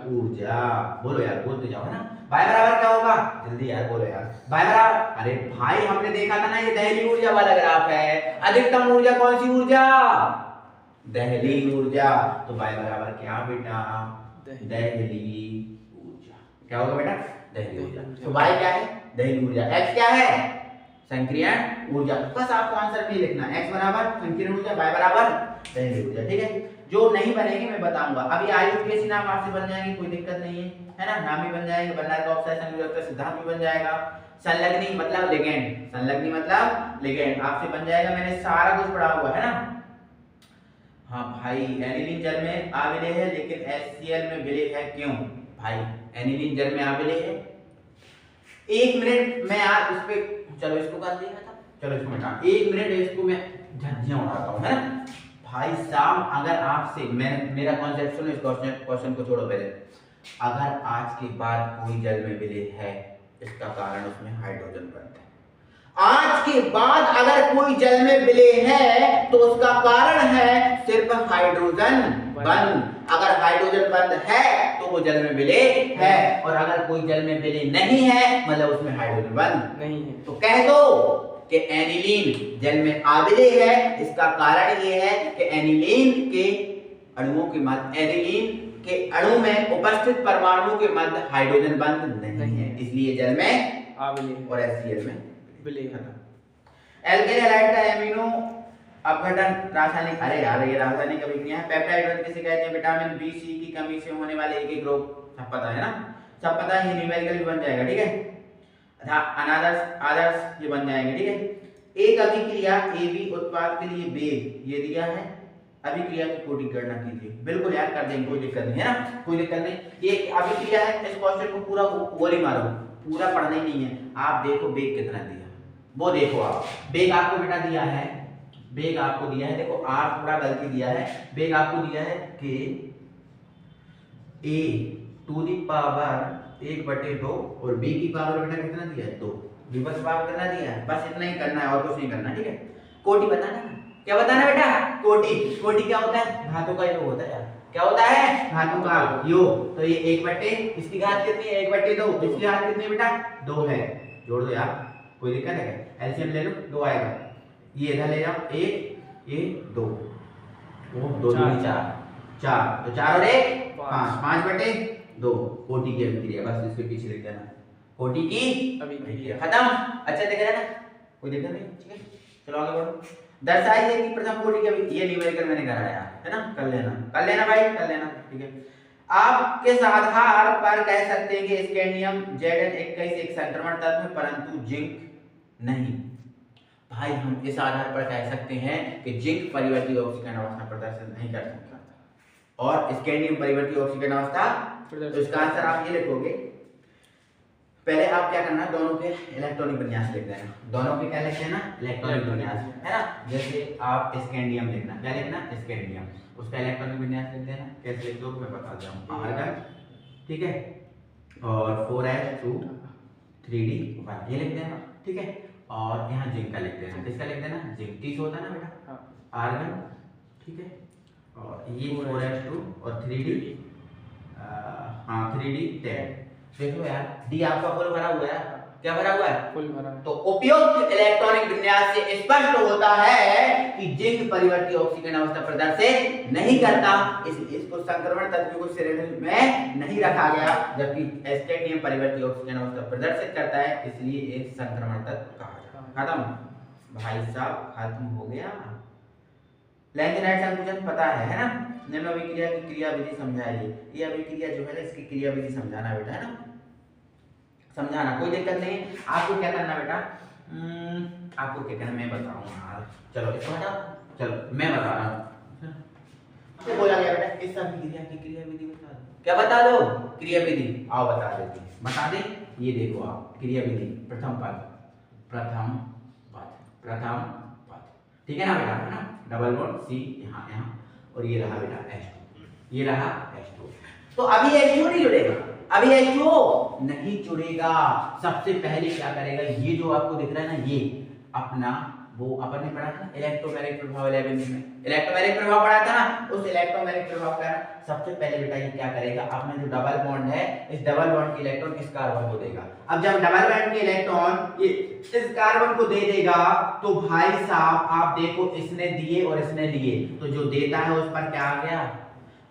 बोलो यार, बोलते जाओ ना। y बराबर क्या होगा? जल्दी यार बोलो यार। y बराबर, अरे भाई हमने देखा था ना, ये दहली ऊर्जा वाला ग्राफ है। अधिकतम ऊर्जा कौन सी ऊर्जा? दहली ऊर्जा। तो y बराबर क्या बेटा? दहली ऊर्जा। क्या होगा बेटा? दहली ऊर्जा। तो y क्या है? दहली ऊर्जा। x क्या है? संकीर्ण ऊर्जा। बस आपको आंसर नहीं लिखना, x बराबर संकीर्ण ऊर्जा, y बराबर दहली ऊर्जा। ठीक है, जो नहीं बनेगी मैं बताऊंगा। अभी आयुर्वेद नाम आपसे बन जाएंगे, कोई दिक्कत नहीं है ना, नाम ही बन जाएंगे, बर्नौली का ऑब्सेशन सिद्धांत भी बन जाएगा। संलग्नी मतलब लिगेंड, संलग्नी मतलब लिगेंड आपसे बन जाएगा, मैंने सारा कुछ पढ़ा हुआ है ना। हाँ भाई, एनिलीन जल में आविले है लेकिन HCl में विलय है, क्यों भाई? एनिलीन जल में आविले है। एक मिनट मैं यार उस पे, चलो इसको कर दिया था, चलो इसको मिटा, एक मिनट इसको मैं झज्जियां उड़ाता हूँ, है ना भाई साहब। अगर आपसे मेरा कॉन्सेप्ट सुनो, इस क्वेश्चन को छोड़ो पहले। अगर आज के बाद कोई जल में विलय है, इसका कारण उसमें हाइड्रोजन बंध है। आज के बाद अगर कोई जल में विलय है तो उसका कारण है सिर्फ हाइड्रोजन बंध। अगर हाइड्रोजन बंध है तो वो जल में विलय है, और अगर कोई जल में विलय नहीं है मतलब उसमें हाइड्रोजन बंध नहीं है। तो कह दो कि एनिलीन जल में आविले है, इसका कारण ये है कि एनिलीन के अणुओं के मध्य, एनिलीन के अणु में उपस्थित परमाणुओं के मध्य हाइड्रोजन बंध नहीं है, इसलिए जल में आविले और HCl में विलय खत्म। एल्केन हैलाइड का एमिनो अपघटन रासायनिक, अरे यार ये रासायनिक अभिक्रिया है। पेप्टाइड बंध किसे कहते हैं? विटामिन बी सी की कमी से होने वाले एक रोग, सब पता है ना, सब पता है, ये न्यूमेरिकल भी बन जाएगा। ठीक है, अनादर्श आदर्श ये बन जाएंगे। ठीक है, एक अभिक्रिया AB उत्पाद के लिए वेग ये दिया है, अभिक्रिया की कोटि की गणना कीजिए। बिल्कुल यार कर देंगे, कोई दिक्कत नहीं है ना, कोई दिक्कत नहीं। ये अभिक्रिया है, इस क्वेश्चन को पूरा गोली मारो, पूरा पढ़ना ही नहीं है। आप देखो वेग कितना दिया, वो देखो आप, वेग आपको बेटा दिया है, वेग आपको दिया है, देखो R थोड़ा गलती दिया है, वेग आपको दिया है कि A टू दी पावर 1/2 और B की पावर बेटा कितना दिया है? 2। रिवर्स भाग करना दिया है, बस इतना ही करना है और कुछ नहीं करना। ठीक है, कोटि बताना है, क्या बताना बेटा? कोटि। कोटि क्या होता है? धातु का योग होता है यार। क्या होता है? धातु का योग। तो ये 1/, इसकी घात कितनी है? 1/2। इसकी घात कितनी है बेटा? 2 है। जोड़ दो यार, कोई दिक्कत है क्या? एलसीएम ले लो, 2 आएगा, ये इधर ले जाओ, 1 ये 2, वो 2 दूनी 4, तो 4 और 1 5, 5/2 कोटि की अभिक्रिया, बस इसके पीछे लिख देना, कोटि की अभिक्रिया खत्म। अच्छा दिख रहा है ना, कोई दिक्कत नहीं। ठीक है, चलो आगे बढ़ो। दर्शाइए कि प्रथम कोटि की अभिक्रिया, ये न्यूमेरिकल मैंने कराया है ना, कर लेना भाई, कर लेना। ठीक है, आप किस आधार पर कह सकते हैं कि स्कैंडियम Zn21 एक संक्रमण तत्व है परंतु जिंक नहीं? भाई हम इस आधार पर कह सकते हैं कि जिंक परिवर्ती ऑक्सीकरण अवस्था प्रदर्शन नहीं कर सकता और स्कैंडियम परिवर्ती ऑक्सीकरण अवस्था। तो इसका आंसर आप ये लिखोगे, पहले आप क्या करना, दोनों के इलेक्ट्रॉनिक विन्यास लिख देना, दोनों के क्या लिख देना? इलेक्ट्रॉनिक विन्यास, है ना। जैसे आप स्कैंडियम लिखना, क्या लिखना? स्कैंडियम, उसका इलेक्ट्रॉनिक विन्यास लिख देना। कैसे लिख दो मैं बता देता हूं, आर्गन, ठीक है, और 4s2 3d1 ये लिख देना। ठीक है, और यहाँ जिंक का लिख देना, किसका लिख देना? जिंक, 30 होता है ना बेटा, आर्गन, ठीक है, और ये 4s2 और 3d, हाँ 3d10। देखो यार डी आपका फुल भरा हुआ है, क्या भरा हुआ है? फुल भरा है। तो उपयुक्त इलेक्ट्रॉनिक विन्यास से स्पष्ट होता है कि जिंक परिवर्ती ऑक्सीजन अवस्था प्रदर्शित नहीं करता, इसलिए इसको संक्रमण तत्व को श्रेणी में नहीं रखा गया, जबकि एस्टेटियम परिवर्ती ऑक्सीजन अवस्था प्रदर्शित करता है, इसलिए एक संक्रमण तत्व कहा जाता है। खत्म भाई साहब, खत्म हो गया। लेंथेनाइट संकुचन पता है ना? निम्न अभिक्रिया की क्रिया विधि समझाइए। ये अभिक्रिया जो है ना, इसकी क्रिया विधि समझाना बेटा, है ना, समझाना, कोई दिक्कत नहीं। आपको क्या करना बेटा, आपको क्या करना मैं बताऊंगा। चलो इसको हटाओ, चलो मैं बता रहा हूँ। तो बोला गया बेटा इस अभिक्रिया की क्रिया विधि बता दो। क्या बता दो? क्रिया विधि। आओ बता देते हैं, बता दे। ये देखो आप, क्रिया विधि प्रथम पद, प्रथम पद, प्रथम पद, ठीक है ना बेटा, है ना? डबल बॉन्ड सी यहाँ यहाँ, और ये रहा बेटा H2, ये रहा H2। तो अभी H2 नहीं जुड़ेगा, अभी H2 नहीं जुड़ेगा। सबसे पहले क्या करेगा, ये जो आपको दिख रहा है ना, ये अपना वो अपन ने पढ़ा था इलेक्ट्रोमैग्नेटिक प्रभाव 11 में, इलेक्ट्रोमैग्नेटिक प्रभाव पढ़ा था ना, उस इलेक्ट्रोमैग्नेटिक प्रभाव का सबसे पहले बेटा ये क्या करेगा, अपना जो डबल बॉन्ड है, इस डबल बॉन्ड के इलेक्ट्रॉन इस कार्बन को देगा। अब जब डबल बॉन्ड के इलेक्ट्रॉन ये इस कार्बन को दे देगा, तो भाई साहब आप देखो, इसने दिए और इसने लिए, तो जो देता है उस पर क्या आ गया,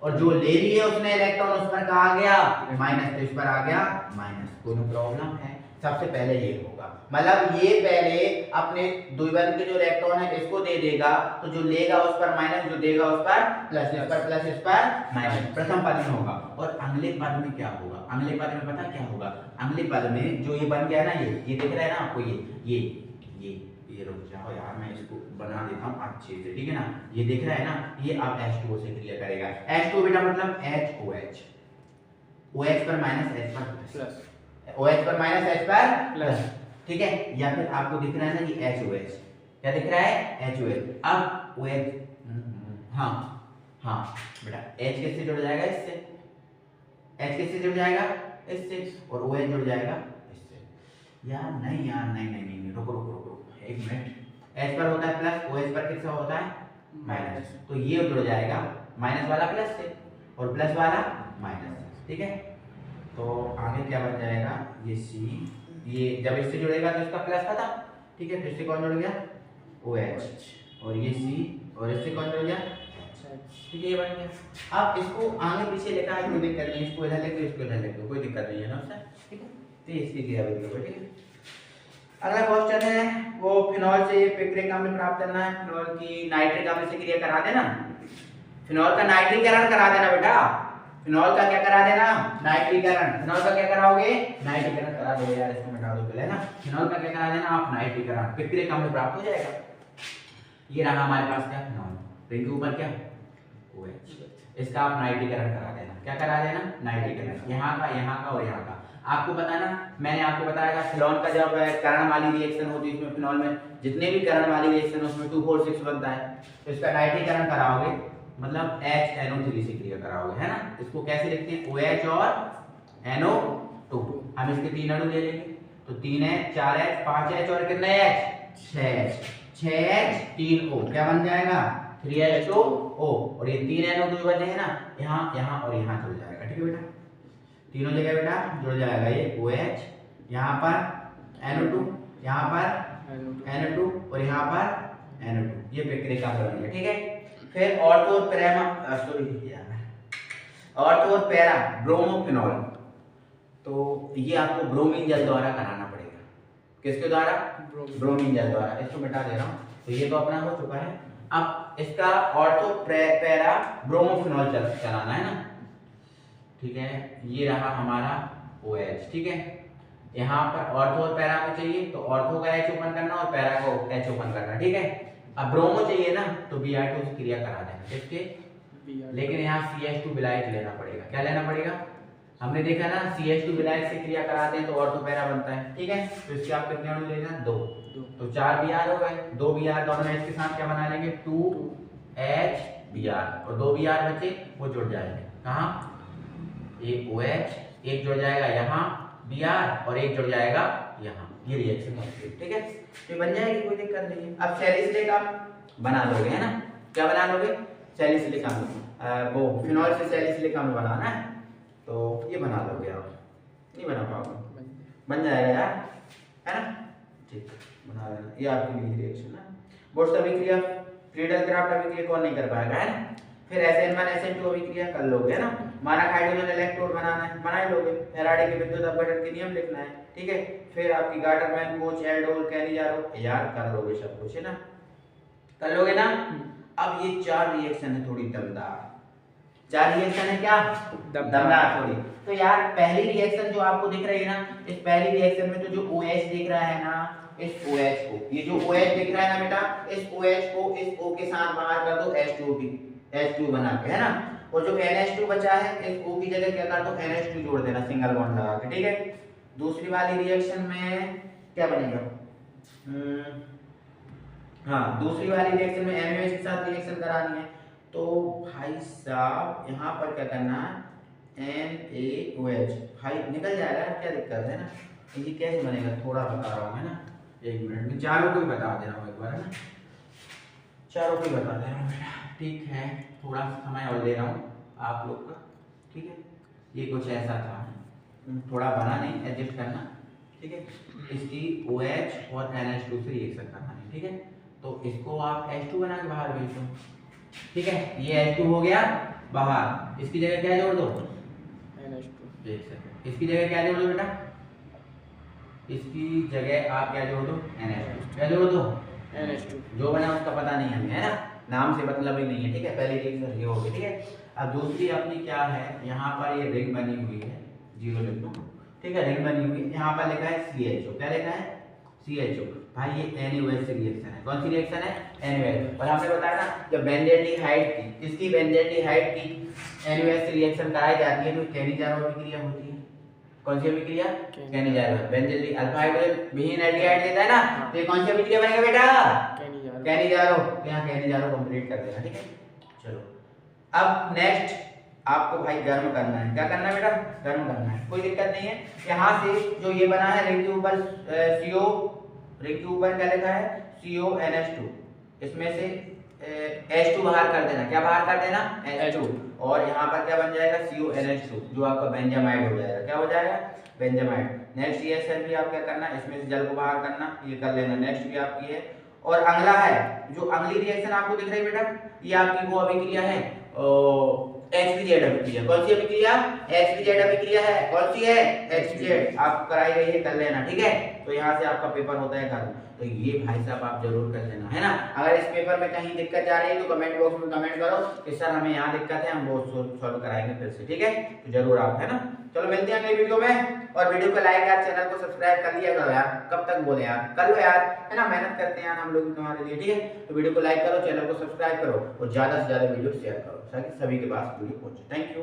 और जो ले लिए उसने इलेक्ट्रॉन उस पर क्या आ गया, माइनस, तो इस पर आ गया माइनस। कोई प्रॉब्लम है? सबसे पहले ये होगा, मतलब ये पहले अपने द्विबंध के जो इलेक्ट्रॉन है इसको दे देगा, तो जो लेगा उस पर माइनस, जो देगा उस पर प्लस, इस पर प्लस, इस पर माइनस। प्रथम पद में होगा। और अगले पद में क्या होगा, अगले पद में पता क्या होगा, अगले पद में जो ये बन गया ना, ये दिख रहा है ना आपको, ये रुक जाओ यार, मैं इसको बना देता हूँ अच्छे से, ठीक है ना? ये दिख रहा है ना, ये अब H2O से क्रिया करेगा। H2O बेटा मतलब HOH, OH पर माइनस, H पर प्लस, OH पर माइनस, H पर प्लस, ठीक है? या फिर आपको दिख रहा है ना ये HOH, क्या दिख रहा है? HOH। अब OH, हाँ हाँ बेटा, H किससे जुड़ जाएगा? इससे। H किससे जुड़ जाएगा? इससे। और OH जुड़ जाएगा इससे। यार नहीं यार, नहीं, रुको रुको रुको एक मिनट। H पर होता है प्लस, OH पर किससे होता है? माइनस। तो ये जुड़ जाएगा माइनस वाला प्लस से, और प्लस वाला माइनस से, ठीक है? तो आगे क्या बन जाएगा, ये C, ये जब इससे जुड़ेगा तो इसका प्लस खत्म, ठीक है? तो इससे कौन जुड़ गया? OH, और ये C, और इससे कौन जुड़ गया? ठीक है, ये बन गया। अब इसको आगे पीछे लिखा है, कोई दिक्कत नहीं, इसको इधर लिख दो, इसको इधर लिख दो, कोई दिक्कत नहीं है ना उससे, ठीक है? तो इसकी क्रिया विधि होगी, ठीक है? अगला क्वेश्चन है वो फिनॉल से पिक्रिक अम्ल प्राप्त करना है। फिनॉल की नाइट्रिक अम्ल से क्रिया करा देना, फिनॉल का नाइट्रीकरण करा देना बेटा, फिनॉल का क्या करा देना? नाइट्रीकरण। फिनॉल का क्या कराओगे? नाइट्रीकरण करा दो यार, इसको मिटा दो पहले ना। फिनॉल का क्या करा देना आप? नाइट्रीकरण। पिक्रिक अम्ल प्राप्त हो जाएगा। ये रहा हमारे पास क्या? फिनॉल। रिंग के ऊपर क्या? OH। इसका आप नाइट्रीकरण करा देना। क्या करा देना? नाइट्रीकरण। यहाँ का और यहाँ का आपको बताना। मैंने आपको बताया था फिनॉल का जब करण वाली रिएक्शन होती है, इसमें फिनॉल में जितने भी करण वाली रिएक्शन उसमें 2,4,6 बनता है, तो इसका नाइट्रीकरण कराओगे, मतलब HNO3 से क्रिया कराओगे, है ना? इसको कैसे लिखते हैं? OH और NO2। हम इसके 3 अणु ले लेंगे, तो 3H, 4H, 5H और कितने H? 6H, 6H 3O, क्या बन जाएगा? 3H2O। और ये 3 NO2 बने हैं ना, यहाँ और यहाँ जुड़ जाएगा, ठीक है बेटा? तीनों जगह बेटा जुड़ जाएगा ये OH, यहाँ पर NO2, यहाँ पर NO2 और यहाँ पर NO2। ये पिक्रिक अम्ल बन गया, ठीक है? फिर ऑर्थो और पैरा ब्रोमोफिनॉल, तो ये आपको ब्रोमीन जल द्वारा कराना पड़ेगा। किसके द्वारा? ब्रोमीन जल द्वारा। इसको मिटा दे रहा हूँ, तो ये तो अपना हो चुका है। अब इसका ऑर्थो पैरा ब्रोमोफिनॉल चलाना है ना, ठीक है? ये रहा हमारा OH, ठीक है? यहाँ पर ऑर्थो और पैरा को चाहिए, तो ऑर्थो का H ओपन करना और पैरा को H ओपन करना, ठीक है? अब ब्रोमो चाहिए ना, तो Br2 से क्रिया करा देना, इसके, लेकिन यहाँ CH2 विलायक लेना पड़ेगा। क्या लेना पड़ेगा? हमने देखा ना CH2 विलायक से क्रिया कराते हैं तो ऑर्थो पैरा बनता है, ठीक है? तो इसके आप कितने अणु लेना? 2, तो 4 Br हो गए। 2 Br दोनों H के साथ क्या बना लेंगे? 2H Br, और 2 Br बचे वो जुड़ जाएंगे कहाँ? एक OH, एक जुड़ जाएगा यहाँ Br और एक जुड़ जाएगा यहाँ। ये रिएक्शन कंप्लीट, ठीक है? तो बन जाएगी, कोई दिक्कत नहीं है। अब सैलिसिलिक अम्ल बना लोगे, है ना? क्या बना लोगे? सैलिसिलिक अम्ल। वो फिनॉल से सैलिसिलिक अम्ल बनाना है, तो ये बना लोगे आप। नहीं बना पाओगे? बन जाएगा यार। है ना। ठीक बना लेना, ये आपके लिए रिएक्शन है। बोट्स अभिक्रिया फ्रीडल क्राफ्ट अभिक्रिया कौन नहीं कर पाएगा, है ना। फिर SN1 SN2 अभिक्रिया कर लोगे, है ना। मानक हाइड्रोजन इलेक्ट्रोड बनाना है, बना ही लोगे। फैराडे के विद्युत अपघटन के नियम लिखना है, ठीक है। फिर आपकी गाटरमैन कोच एल्डोल कैनिजारो यार कर लोगे सब कुछ, है ना, कर लोगे ना। अब ये 4 रिएक्शन है थोड़ी दमदार, 4 रिएक्शन है क्या दमदार थोड़ी। तो यार पहली रिएक्शन जो आपको दिख रही है ना, इस पहली रिएक्शन में तो जो OH दिख रहा है ना, इस OH को, ये जो OH दिख रहा है ना बेटा, इस OH को इस O के साथ बाहर कर दो H2 बना के, है ना। और जो NH2 बचा है इस O की जगह क्या कर दो NH2 जोड़ देना सिंगल बॉन्ड लगा के, ठीक है। दूसरी वाली रिएक्शन में क्या बनेगा, हाँ दूसरी वाली रिएक्शन में NaOH के साथ रिएक्शन करानी है। तो भाई साहब यहाँ पर क्या करना है NaOH, भाई निकल जाएगा, क्या दिक्कत है ना। ये कैसे बनेगा थोड़ा बता रहा हूँ, है ना, 1 मिनट में चारों को ही बता दे रहा हूँ एक बार, है ना, चारों को ही बता दे रहा हूँ बेटा, ठीक है। थोड़ा समय और ले रहा हूँ आप लोग का, ठीक है। ये कुछ ऐसा था, थोड़ा बना नहीं, एडजस्ट करना, ठीक है। इसकी OH और NH2 से रिएक्शन करना है, ठीक है। तो इसको आप H2 बना के बाहर भेज दो, ठीक है। ये H2 हो गया बाहर, इसकी जगह क्या जोड़ दो NH2, इसकी जगह क्या जोड़ दो बेटा, इसकी जगह आप क्या जोड़ दो NH2, क्या जोड़ दो NH2, जो बना उसका पता नहीं हमें, है ना, नाम से मतलब ही नहीं है, ठीक है। पहली रिएक्शन ये होगी, ठीक है। अब दूसरी अपनी क्या है, यहाँ पर ये रिंग बनी हुई है, 0 लिख दो, ठीक है, रिंग बनी हुई है, यहाँ पर लिखा है CHO, क्या लिखा है CHO, भाई ये NaOH से रिएक्शन है, कौन सी रिएक्शन है NaOH। और हमने बताया ना जब बेंजेल्डिहाइड की, इसकी बेंजेल्डिहाइड की NaOH से रिएक्शन कराई जाती है तो कैनिजारो अभिक्रिया होती है, कौन सी अभिक्रिया कैनिजारो, बेंजेल्डी अल्फा हाइड्रोजन विहीन एल्डिहाइड देता है ना, तो ये कौन सी अभिक्रिया बनेगा बेटा कैनिजारो, तो यहाँ कैनिजारो कंप्लीट कर देना, ठीक है। चलो अब नेक्स्ट आपको भाई गर्म करना है, क्या करना है बेटा गर्म करना है, कोई दिक्कत नहीं है। यहाँ से जो ये बना है रिंग के ऊपर CO, रिंग के ऊपर क्या लिखा है CONH2, इसमें से H2 बाहर कर देना, क्या बाहर कर देना H2, और यहाँ पर क्या बन जाएगा CONH2 जो आपका बेंजामाइड हो जाएगा, क्या हो जाएगा बेंजामाइड। नेक्स्ट रिएक्शन भी आप क्या करना, इसमें से जल को बाहर करना, ये कर लेना, नेक्स्ट भी आपकी है। और अगला है जो अगली रिएक्शन आपको दिख रही है बेटा, ये आपकी वो अभिक्रिया है HPZ अभिक्रिया, कौन सी अभिक्रिया HPZ अभिक्रिया है, कौन सी है HPZ, आपको कराई गई है, कर लेना, ठीक है। तो यहाँ से आपका पेपर होता है खत्म, तो ये भाई साहब आप जरूर कर लेना, है ना। अगर इस पेपर में कहीं दिक्कत आ रही है तो कमेंट बॉक्स में कमेंट करो कि सर हमें यहाँ दिक्कत है, हम वो सॉल्व कराएंगे फिर से, ठीक है। तो जरूर आप, है ना। चलो मिलते हैं अगली वीडियो में, और वीडियो को लाइक यार, चैनल को सब्सक्राइब कर लिया करो यार, कब तक बोले यार, कर लो यार, है ना, मेहनत करते हैं यार हम लोग तुम्हारे लिए, ठीक है। तो वीडियो को लाइक करो, चैनल को सब्सक्राइब करो और ज्यादा से ज्यादा वीडियो शेयर करो ताकि सभी के पास वीडियो पहुंचे। Thank you.